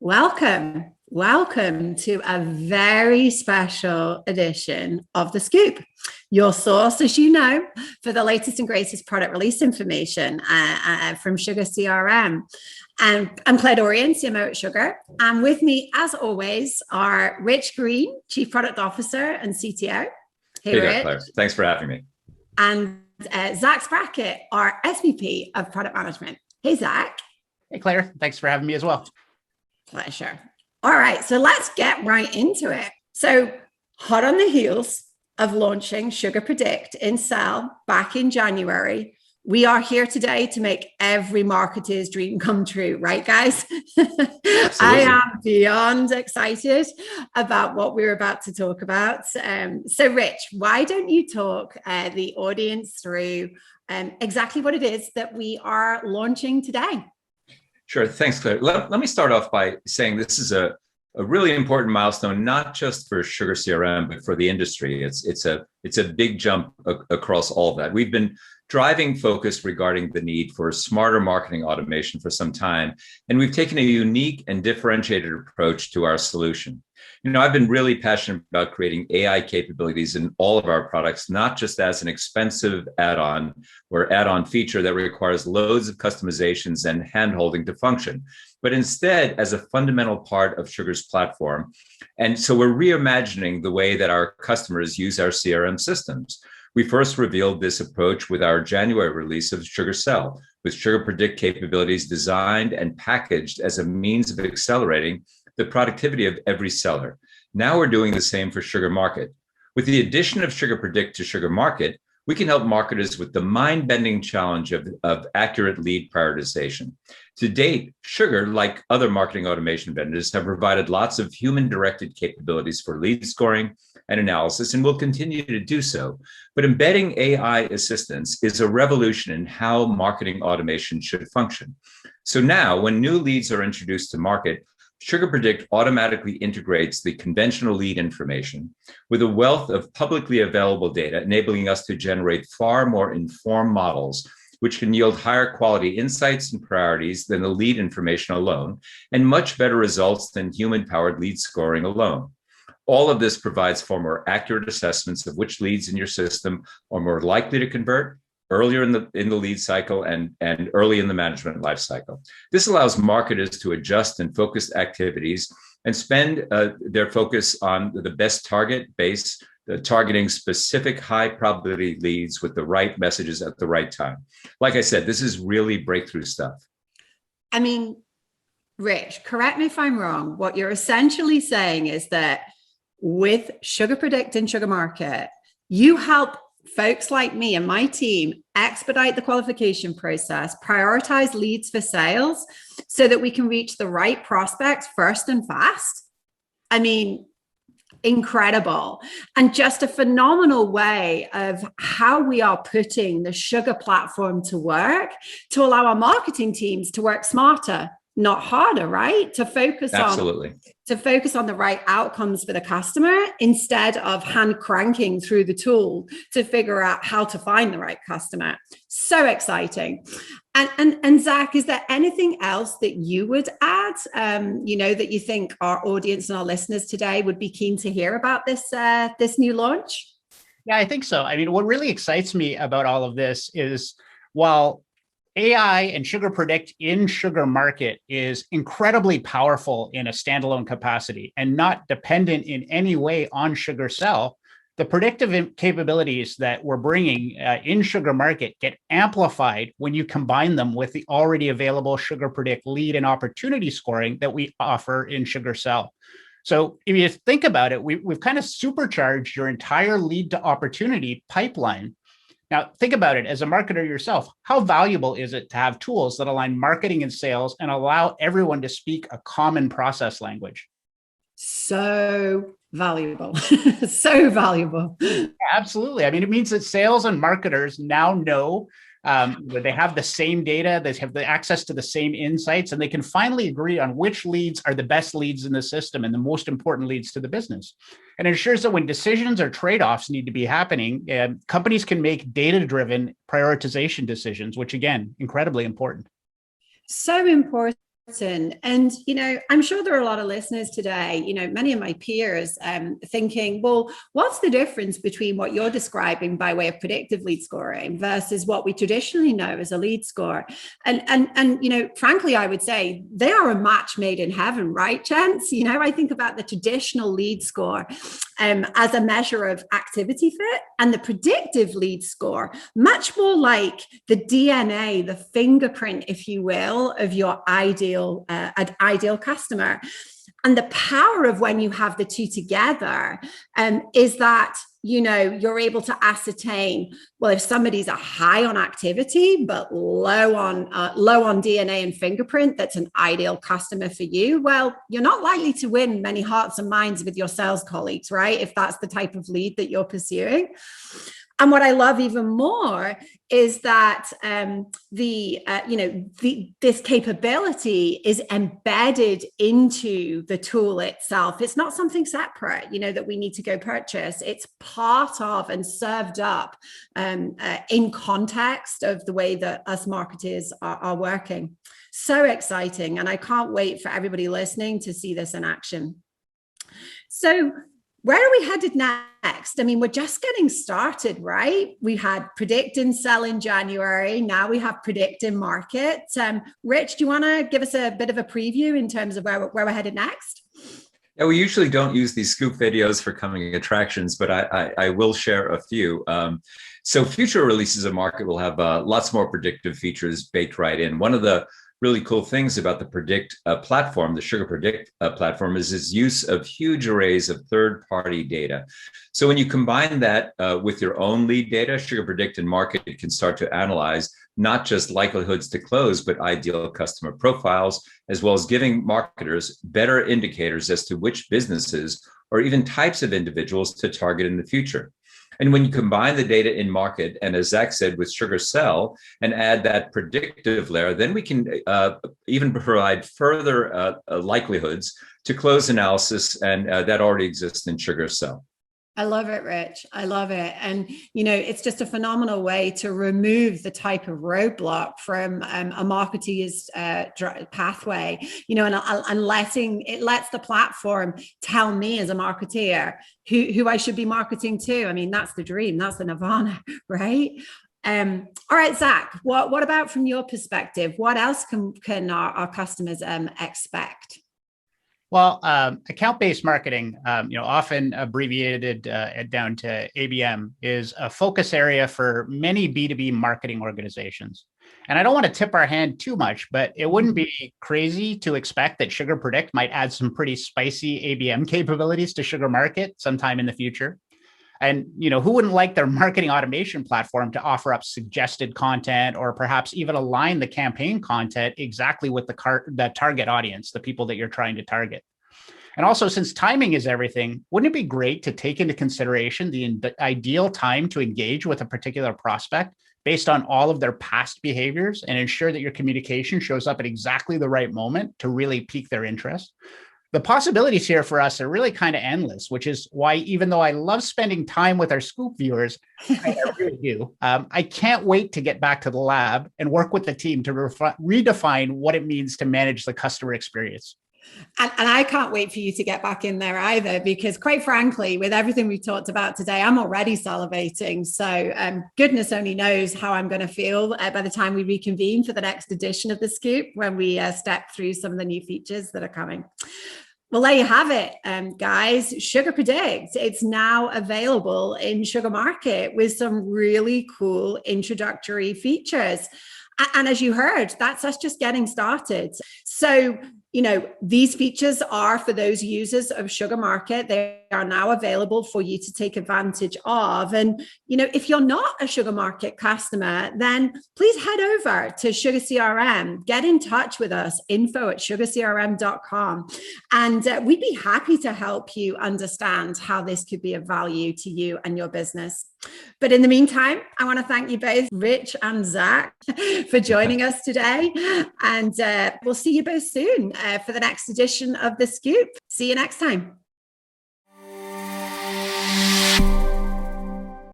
Welcome to a very special edition of The Scoop, your source, as you know, for the latest and greatest product release information from SugarCRM. And I'm Clare Dorrian, CMO at Sugar. And with me, as always, are Rich Green, Chief Product Officer and CTO. Hey there, Claire. Thanks for having me. And Zac Sprackett, our SVP of Product Management. Hey, Zac. Hey, Claire. Thanks for having me as well. Pleasure. All right, so let's get right into it. So hot on the heels of launching SugarPredict in Cell back in January, we are here today to make every marketer's dream come true, right, guys? I am beyond excited about what we're about to talk about. So Rich, why don't you talk the audience through exactly what it is that we are launching today? Sure. Thanks, Claire. Let me start off by saying this is a really important milestone, not just for SugarCRM, but for the industry. It's a big jump across all of that. We've been driving focus regarding the need for smarter marketing automation for some time, and we've taken a unique and differentiated approach to our solution. You know, I've been really passionate about creating AI capabilities in all of our products, not just as an expensive add-on or add-on feature that requires loads of customizations and hand-holding to function, but instead as a fundamental part of Sugar's platform. And so we're reimagining the way that our customers use our CRM systems. We first revealed this approach with our January release of Sugar Cell, with SugarPredict capabilities designed and packaged as a means of accelerating the productivity of every seller. Now we're doing the same for Sugar Market. With the addition of SugarPredict to Sugar Market, we can help marketers with the mind-bending challenge of accurate lead prioritization. To date, Sugar, like other marketing automation vendors, have provided lots of human-directed capabilities for lead scoring and analysis, and will continue to do so. But embedding AI assistance is a revolution in how marketing automation should function. So now, when new leads are introduced to market, SugarPredict automatically integrates the conventional lead information with a wealth of publicly available data, enabling us to generate far more informed models, which can yield higher quality insights and priorities than the lead information alone, and much better results than human-powered lead scoring alone. All of this provides for more accurate assessments of which leads in your system are more likely to convert earlier in the lead cycle and early in the management life cycle. This allows marketers to adjust and focus activities and spend their focus on the best target base, targeting specific high probability leads with the right messages at the right time. Like I said, this is really breakthrough stuff. I mean, Rich, correct me if I'm wrong. What you're essentially saying is that with SugarPredict and Sugar Market, you help folks like me and my team expedite the qualification process, prioritize leads for sales so that we can reach the right prospects first and fast. I mean, incredible. And just a phenomenal way of how we are putting the Sugar platform to work to allow our marketing teams to work smarter, not harder, right? To focus on the right outcomes for the customer instead of hand cranking through the tool to figure out how to find the right customer. So exciting. And Zac, is there anything else that you would add, that you think our audience and our listeners today would be keen to hear about this new launch? Yeah, I think so. I mean, what really excites me about all of this is while AI and SugarPredict in Sugar Market is incredibly powerful in a standalone capacity and not dependent in any way on Sugar Cell, the predictive capabilities that we're bringing in Sugar Market get amplified when you combine them with the already available SugarPredict lead and opportunity scoring that we offer in Sugar Cell. So if you think about it, we've kind of supercharged your entire lead to opportunity pipeline. Now, think about it as a marketer yourself. How valuable is it to have tools that align marketing and sales and allow everyone to speak a common process language? So valuable. So valuable. Yeah, absolutely. I mean, it means that sales and marketers now know they have the same data, they have the access to the same insights, and they can finally agree on which leads are the best leads in the system and the most important leads to the business. And it ensures that when decisions or trade-offs need to be happening, companies can make data-driven prioritization decisions, which again, incredibly important. So important. And, I'm sure there are a lot of listeners today, many of my peers thinking, well, what's the difference between what you're describing by way of predictive lead scoring versus what we traditionally know as a lead score? And frankly, I would say they are a match made in heaven, right, Chance? I think about the traditional lead score as a measure of activity fit, and the predictive lead score, much more like the DNA, the fingerprint, if you will, of your ideal customer. And the power of when you have the two together is that you're able to ascertain, well, if somebody's a high on activity but low on DNA and fingerprint, that's an ideal customer for you. Well, you're not likely to win many hearts and minds with your sales colleagues, right? If that's the type of lead that you're pursuing. And what I love even more is that this capability is embedded into the tool itself. It's not something separate, that we need to go purchase. It's part of and served up in context of the way that us marketers are working. So exciting. And I can't wait for everybody listening to see this in action. So where are we headed next? I mean, we're just getting started, right? We had predict and sell in January. Now we have predict and market. Rich, do you want to give us a bit of a preview in terms of where we're headed next? Yeah, we usually don't use these scoop videos for coming attractions, but I will share a few. So future releases of market will have lots more predictive features baked right in. One of the really cool things about the Predict platform, the SugarPredict platform, is its use of huge arrays of third-party data. So when you combine that with your own lead data, SugarPredict and Market can start to analyze not just likelihoods to close, but ideal customer profiles, as well as giving marketers better indicators as to which businesses or even types of individuals to target in the future. And when you combine the data in market, and as Zac said, with SugarCell, and add that predictive layer, then we can even provide further likelihoods to close analysis, and that already exists in SugarCell. I love it, Rich. I love it. And, it's just a phenomenal way to remove the type of roadblock from a marketeer's pathway, and lets the platform tell me as a marketeer who I should be marketing to. I mean, that's the dream. That's the nirvana, right? All right, Zac, what about from your perspective? What else can our customers expect? Well, account-based marketing, often abbreviated down to ABM, is a focus area for many B2B marketing organizations. And I don't want to tip our hand too much, but it wouldn't be crazy to expect that SugarPredict might add some pretty spicy ABM capabilities to SugarMarket sometime in the future. And who wouldn't like their marketing automation platform to offer up suggested content, or perhaps even align the campaign content exactly with the target audience, the people that you're trying to target? And also, since timing is everything, wouldn't it be great to take into consideration the ideal time to engage with a particular prospect based on all of their past behaviors, and ensure that your communication shows up at exactly the right moment to really pique their interest? The possibilities here for us are really kind of endless, which is why, even though I love spending time with our Scoop viewers, I really do, I can't wait to get back to the lab and work with the team to redefine what it means to manage the customer experience. And I can't wait for you to get back in there either, because quite frankly, with everything we've talked about today, I'm already salivating. So goodness only knows how I'm going to feel by the time we reconvene for the next edition of the Scoop, when we step through some of the new features that are coming. Well, there you have it, guys. SugarPredict, it's now available in SugarMarket with some really cool introductory features. And as you heard, that's us just getting started. So, these features are for those users of SugarMarket. They are now available for you to take advantage of. And, if you're not a SugarMarket customer, then please head over to SugarCRM, get in touch with us, info@sugarcrm.com. And we'd be happy to help you understand how this could be of value to you and your business. But in the meantime, I want to thank you both, Rich and Zac, for joining us today. And we'll see you both soon for the next edition of The Scoop. See you next time.